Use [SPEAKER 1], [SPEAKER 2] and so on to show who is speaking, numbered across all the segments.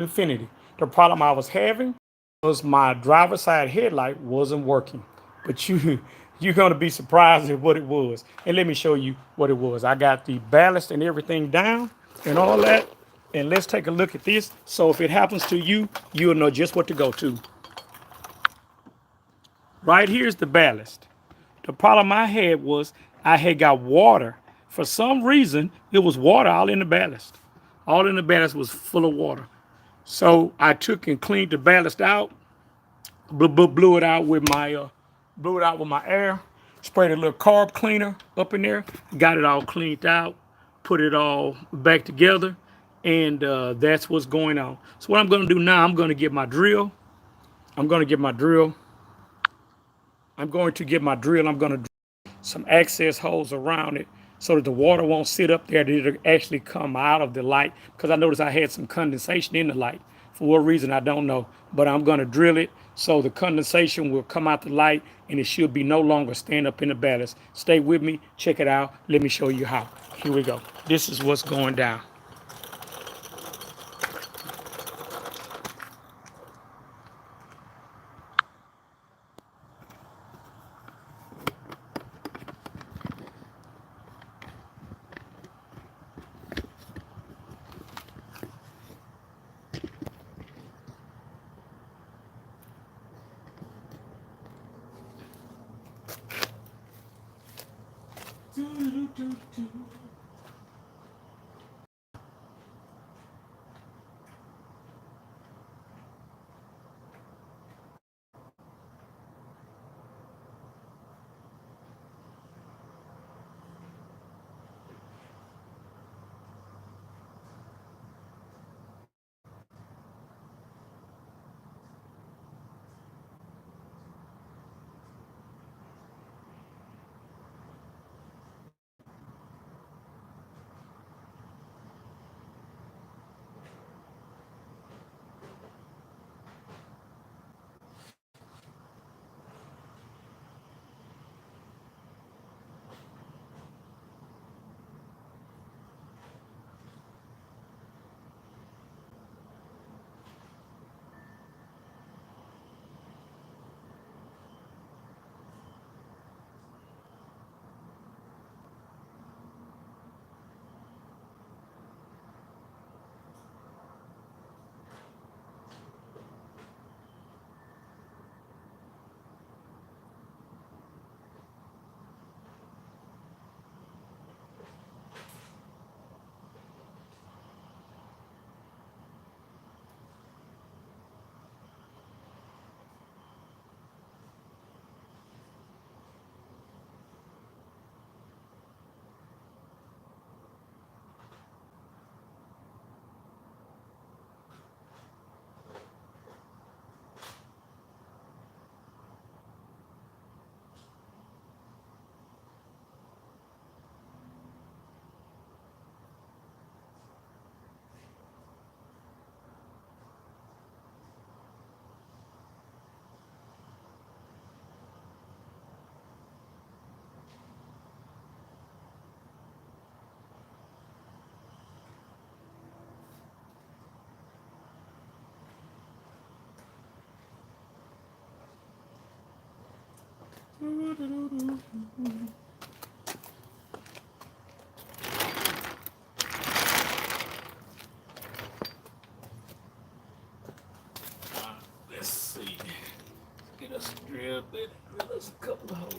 [SPEAKER 1] infinity. The problem I was having was my driver's side headlight wasn't working. But you're gonna be surprised at what it was. And let me show you what it was. I got the ballast and everything down and all that. And let's take a look at this. So if it happens to you, you'll know just what to go to. Right here's the ballast. The problem I had was I had got water. For some reason, it was water all in the ballast. All in the ballast was full of water. So I took and cleaned the ballast out, blew it out with my air, sprayed a little carb cleaner up in there, got it all cleaned out, put it all back together, and that's what's going on. So what I'm going to do now, I'm going to get my drill. I'm going to get my drill. I'm going to get my drill. I'm going to drill some access holes around it so that the water won't sit up there, that it'll actually come out of the light, because I noticed I had some condensation in the light. For what reason, I don't know. But I'm going to drill it so the condensation will come out the light and it should be no longer stand up in the ballast. Stay with me. Check it out. Let me show you how. Here we go. This is what's going down. Let's see. Get us a drill bit. Drill us a couple of holes.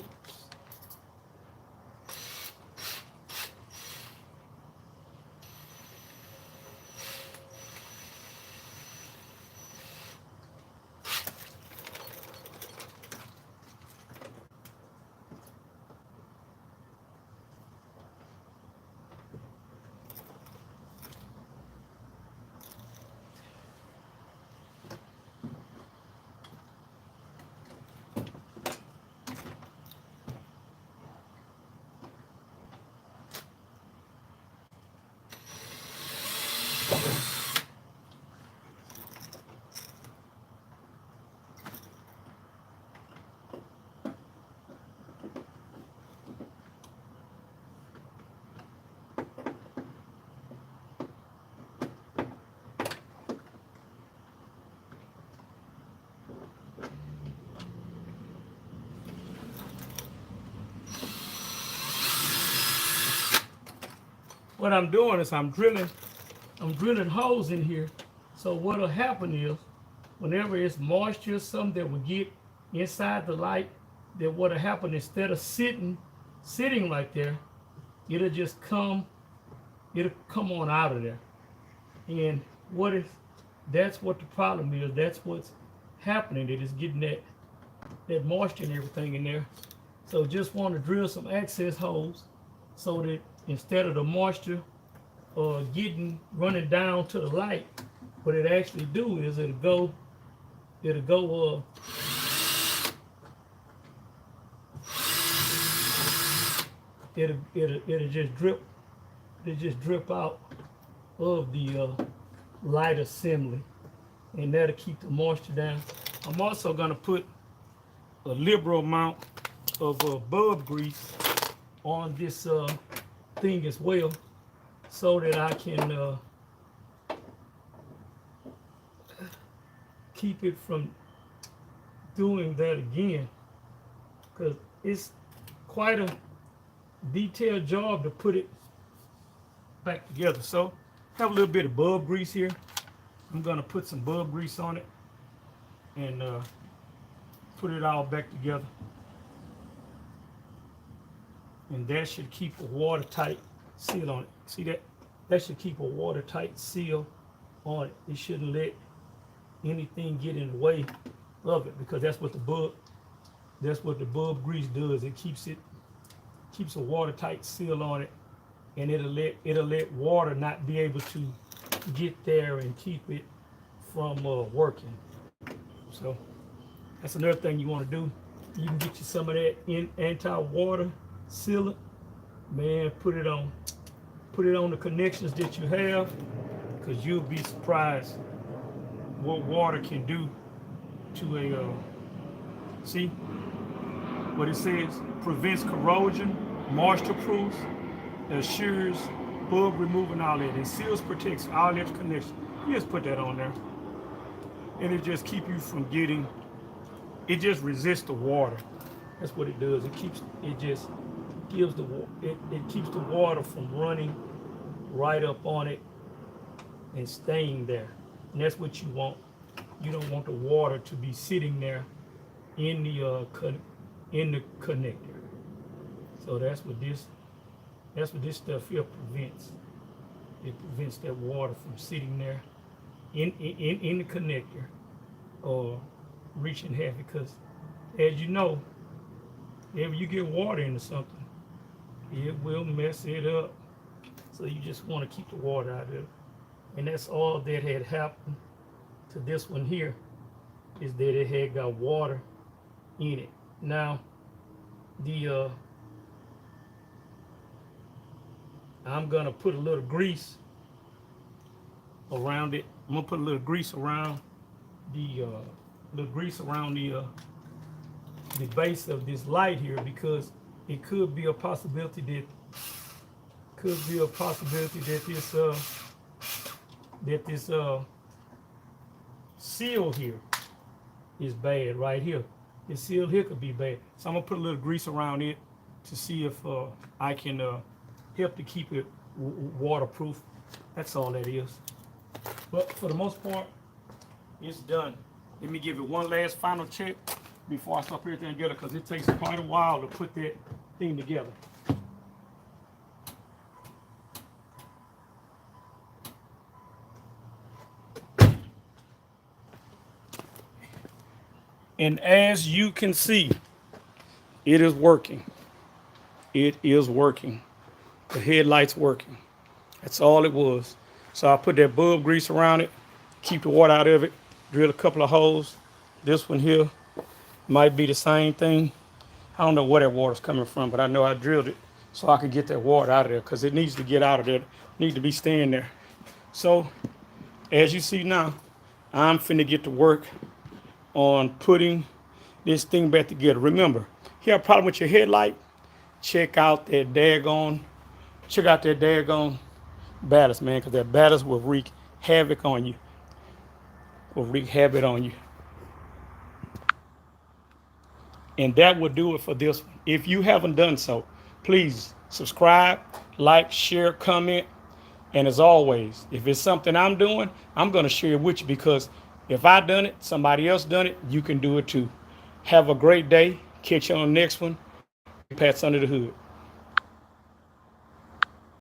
[SPEAKER 1] what I'm doing is I'm drilling holes in here. So what'll happen is whenever it's moisture or something that will get inside the light, that what'll happen instead of sitting right there, it'll just it'll come on out of there. And that's what the problem is. That's what's happening. It is getting that moisture and everything in there. So just want to drill some access holes so that instead of the moisture running down to the light, what it actually do is it'll go it'll just drip out of the light assembly, and that'll keep the moisture down. I'm also gonna put a liberal amount of bulb grease on this thing as well, so that I can keep it from doing that again, because it's quite a detailed job to put it back together. So have a little bit of bulb grease here. I'm gonna put some bulb grease on it and put it all back together, and that should keep a watertight seal on it. See that? That should keep a watertight seal on it. It shouldn't let anything get in the way of it, because that's what the bulb grease does. It keeps a watertight seal on it, and it'll let water not be able to get there and keep it from working. So that's another thing you want to do. You can get you some of that anti-water sealant, man. Put it on the connections that you have, because you'll be surprised what water can do to a see what it says: prevents corrosion, moisture proofs, assures bug removal, and all that. It seals, protects all that connection. You just put that on there, and it just keep you from getting. It just resists the water. That's what it does. It keeps the water from running right up on it and staying there. And that's what you want. You don't want the water to be sitting there in the connector. So that's what this stuff here prevents. It prevents that water from sitting there in the connector or reaching half, because as you know, if you get water into something, it will mess it up. So you just want to keep the water out of it. And that's all that had happened to this one here, is that it had got water in it. Now, I'm gonna put a little grease around it. I'm gonna put a little grease around the base of this light here, because it could be a possibility that this seal here is bad right here. This seal here could be bad. So I'm gonna put a little grease around it to see if I can help to keep it waterproof. That's all that is. But for the most part, it's done. Let me give it one last final check before I stop everything together, because it takes quite a while to put that thing together. And as you can see, it is working. It is working. The headlight's working. That's all it was. So I put that bulb grease around it, keep the water out of it, drill a couple of holes. This one here might be the same thing. I don't know where that water's coming from, but I know I drilled it so I could get that water out of there, because it needs to get out of there. It needs to be staying there. So as you see now, I'm finna get to work on putting this thing back together. Remember, if you have a problem with your headlight, check out that daggone ballast, man, because that ballast will wreak havoc on you. And that will do it for this one. If you haven't done so, please subscribe, like, share, comment. And as always, if it's something I'm doing, I'm going to share it with you, because if I done it, somebody else done it, you can do it too. Have a great day. Catch you on the next one. Big Pat's Under the Hood.